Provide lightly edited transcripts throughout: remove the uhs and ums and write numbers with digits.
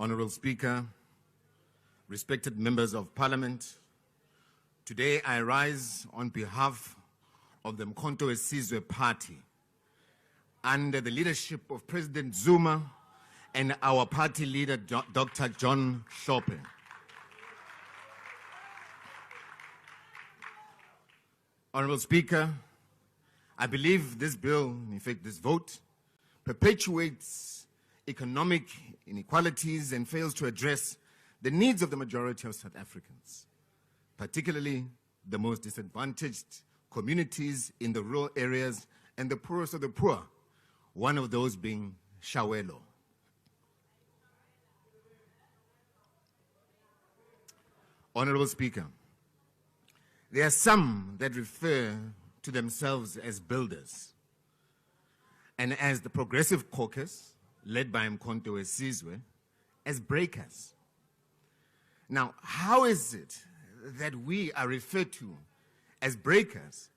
Honorable Speaker, respected members of Parliament, today I rise on behalf of the Mkhonto weSizwe Party under the leadership of President Zuma and our party leader, Dr. John Hlophe. Honorable Speaker, I believe this bill, in fact this vote, perpetuates economic inequalities and fails to address the needs of the majority of South Africans, particularly the most disadvantaged communities in the rural areas and the poorest of the poor, one of those being Shawelo. Honorable Speaker, there are some that refer to themselves as builders and as the Progressive Caucus, led by Mkhonto weSizwe, as breakers. Now, how is it that we are referred to as breakers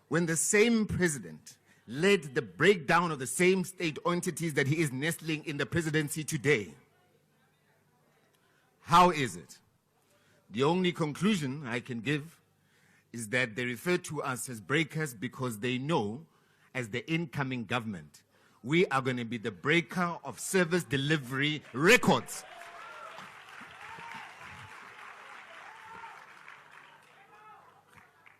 when the same president led the breakdown of the same state entities that he is nestling in the presidency today? How is it? The only conclusion I can give is that they refer to us as breakers because they know, as the incoming government, we are going to be the breaker of service delivery records.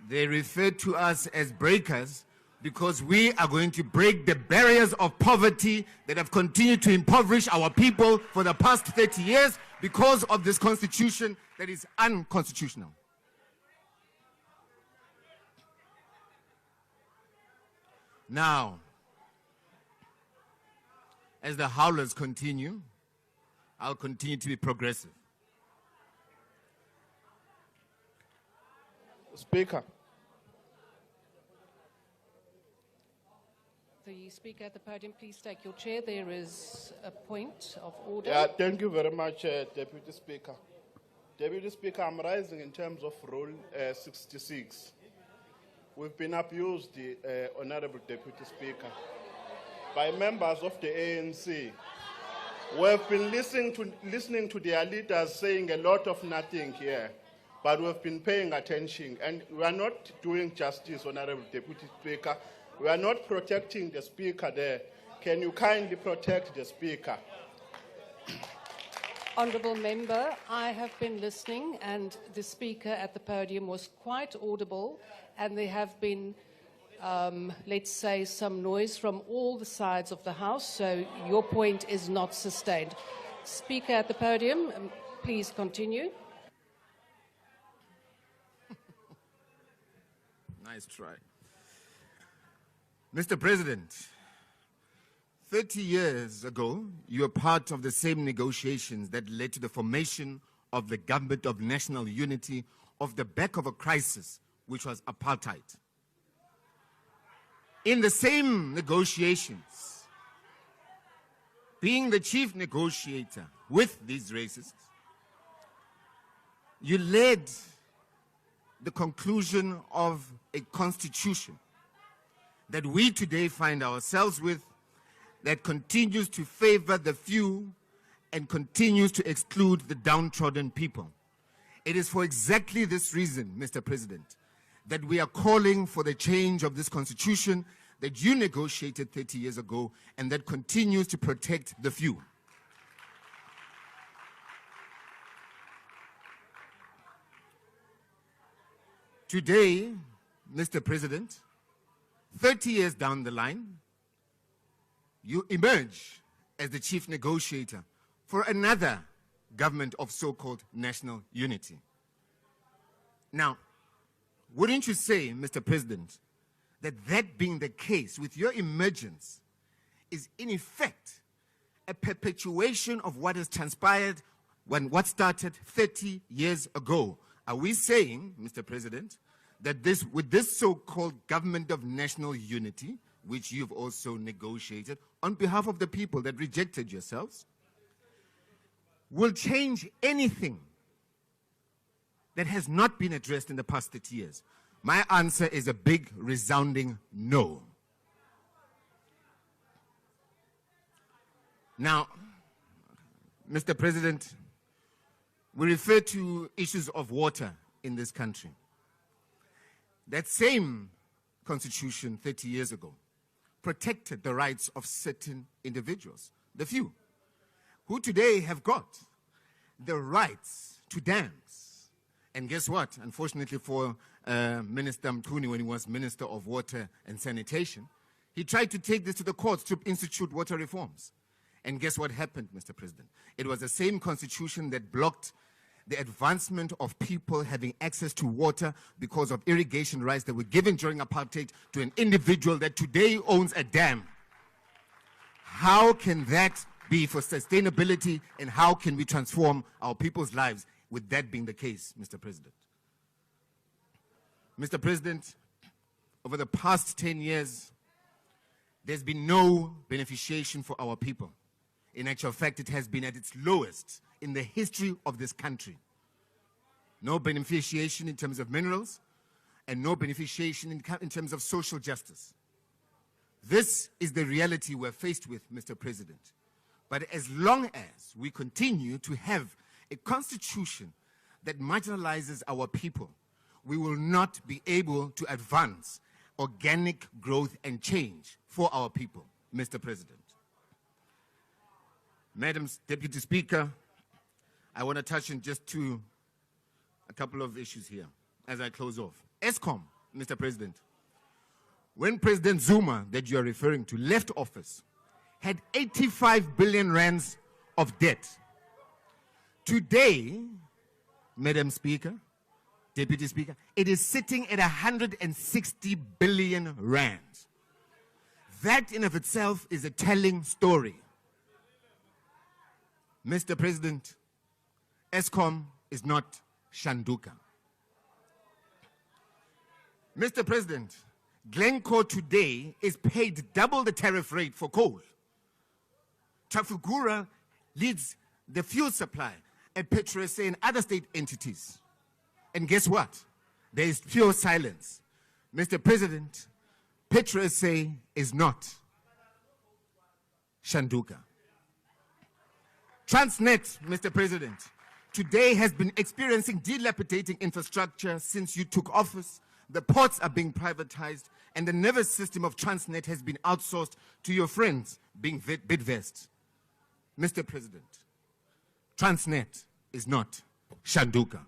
They refer to us as breakers because we are going to break the barriers of poverty that have continued to impoverish our people for the past 30 years because of this constitution that is unconstitutional. Now, as the howlers continue, I'll continue to be progressive. Speaker. The Speaker at the podium, please take your chair. There is a point of order. Yeah, thank you very much, Deputy Speaker. Deputy Speaker, I'm rising in terms of Rule 66. We've been abused, Honorable Deputy Speaker, by members of the ANC. We've been listening to their leaders saying a lot of nothing here, but we've been paying attention, and we are not doing justice, Honorable Deputy Speaker. We are not protecting the Speaker there. Can you kindly protect the Speaker? Honourable Member, I have been listening, and the Speaker at the podium was quite audible, and there have been, let's say, some noise from all the sides of the House, so your point is not sustained. Speaker at the podium, please continue. Nice try. Mr. President, 30 years ago, you were part of the same negotiations that led to the formation of the Government of National Unity off the back of a crisis, which was apartheid. In the same negotiations, being the chief negotiator with these racists, you led the conclusion of a constitution that we today find ourselves with, that continues to favor the few and continues to exclude the downtrodden people. It is for exactly this reason, Mr. President, that we are calling for the change of this constitution that you negotiated 30 years ago and that continues to protect the few. Today, Mr. President, 30 years down the line, you emerge as the chief negotiator for another government of so-called national unity. Now, wouldn't you say, Mr. President, that being the case with your emergence is in effect a perpetuation of what has transpired when what started 30 years ago? Are we saying, Mr. President, that with this so-called Government of National Unity, which you've also negotiated on behalf of the people that rejected yourselves, will change anything that has not been addressed in the past 30 years? My answer is a big, resounding no. Now, Mr. President, we refer to issues of water in this country. That same constitution 30 years ago protected the rights of certain individuals, the few, who today have got the rights to dams. And guess what? Unfortunately for Minister Mthuni, when he was Minister of Water and Sanitation, he tried to take this to the courts to institute water reforms. And guess what happened, Mr. President? It was the same constitution that blocked the advancement of people having access to water because of irrigation rights that were given during apartheid to an individual that today owns a dam. How can that be for sustainability, and how can we transform our people's lives with that being the case, Mr. President? Mr. President, over the past 10 years, there's been no beneficiation for our people. In actual fact, it has been at its lowest in the history of this country. No beneficiation in terms of minerals, and no beneficiation in terms of social justice. This is the reality we're faced with, Mr. President. But as long as we continue to have a constitution that marginalizes our people, we will not be able to advance organic growth and change for our people, Mr. President. Madam Deputy Speaker, I want to touch on just a couple of issues here as I close off. ESCOM, Mr. President. When President Zuma, that you are referring to, left office, had 85 billion rands of debt. Today, Madam Speaker, Deputy Speaker, it is sitting at 160 billion rands. That in of itself is a telling story. Mr. President, ESCOM is not Shanduka. Mr. President, Glencore today is paid double the tariff rate for coal. Trafigura leads the fuel supply at PetroSA and other state entities. And guess what? There is pure silence. Mr. President, PetroSA is not Shanduka. Transnet, Mr. President, today has been experiencing dilapidating infrastructure since you took office. The ports are being privatized, and the nervous system of Transnet has been outsourced to your friends, being Bidvest. Mr. President, Transnet is not Shanduka.